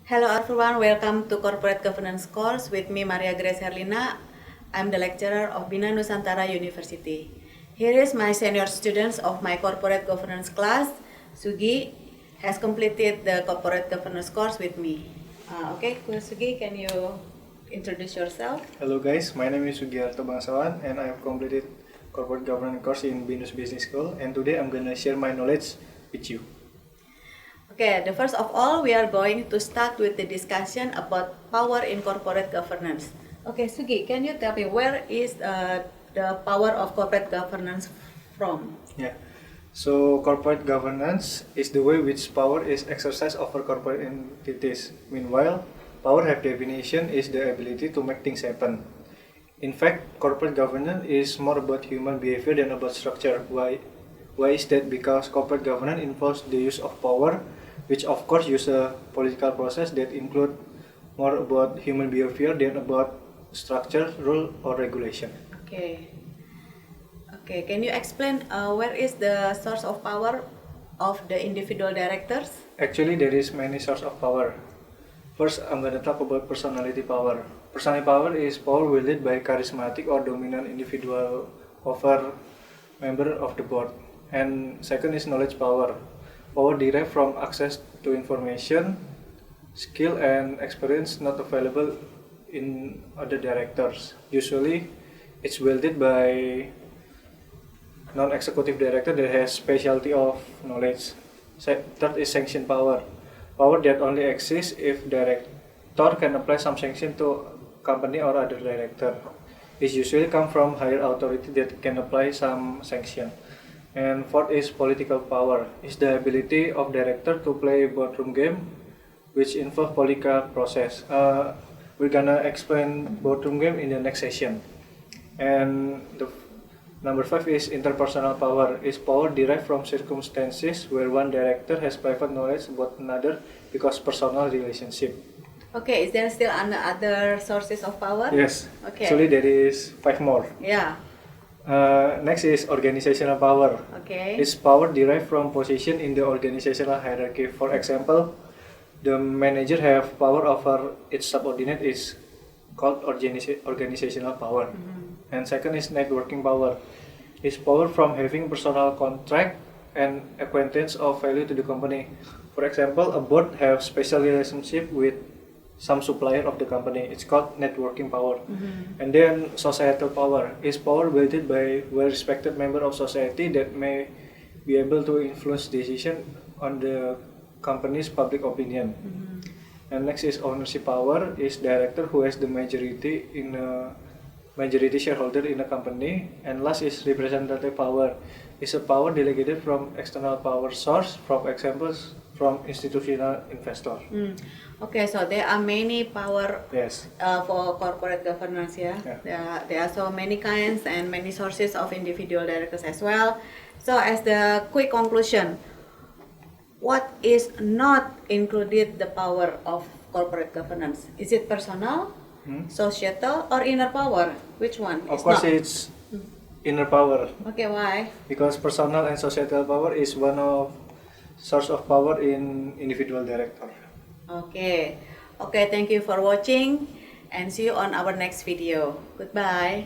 Hello everyone, welcome to Corporate Governance course with me Maria Grace Herlina. I'm the lecturer of Bina Nusantara University. Here is my senior students of my Corporate Governance class. Sugi has completed the Corporate Governance course with me. Okay, Sugi, can you introduce yourself? Hello guys, my name is Sugiharto Bangsawan and I have completed Corporate Governance course in Binus Business School, and today I'm gonna share my knowledge with you. Okay, the first of all, we are going to start with the discussion about power in corporate governance. Okay, Sugi, can you tell me where is the power of corporate governance from? Yeah. So corporate governance is the way which power is exercised over corporate entities. Meanwhile, power have definition is the ability to make things happen. In fact, corporate governance is more about human behavior than about structure. Why is that? Because corporate governance involves the use of power, which of course use a political process that include more about human behavior than about structure, rule, or regulation. Okay. Okay, can you explain where is the source of power of the individual directors? Actually, there is many source of power. First, I'm gonna talk about personality power. Personality power is power wielded by charismatic or dominant individual over member of the board. And second is knowledge power. Power derived from access to information, skill and experience not available in other directors. Usually, it's wielded by non-executive director that has specialty of knowledge. Third is sanction power. Power that only exists if director can apply some sanction to company or other director. It usually come from higher authority that can apply some sanction. And fourth is political power. It's the ability of director to play boardroom game, which involve political process. We're gonna explain boardroom game in the next session. And the number 5 is interpersonal power. Is power derived from circumstances where one director has private knowledge about another because personal relationship. Okay, is there still other sources of power? Yes. Okay. Actually, there is 5 more. Yeah. Next is organizational power. Okay. Is power derived from position in the organizational hierarchy. For example, the manager have power over its subordinate is called organizational power. And second is networking power. Is power from having personal contract and acquaintance of value to the company. For example, a board have special relationship with some supplier of the company. It's called networking power. And then societal power is power wielded by well-respected member of society that may be able to influence decision on the company's public opinion. And next is ownership power. Is director who has the majority shareholder in a company. And last is representative power. Is a power delegated from external power source, for examples from institutional investor. Okay, so there are many power Yes. for corporate governance, yeah. There are so many kinds and many sources of individual directors as well. So as the quick conclusion, what is not included the power of corporate governance? Is it personal, societal, or inner power? Which one? Of course, it's inner power. Okay, why? Because personal and societal power is one of source of power in individual director. Okay. Okay, thank you for watching and see you on our next video. Goodbye.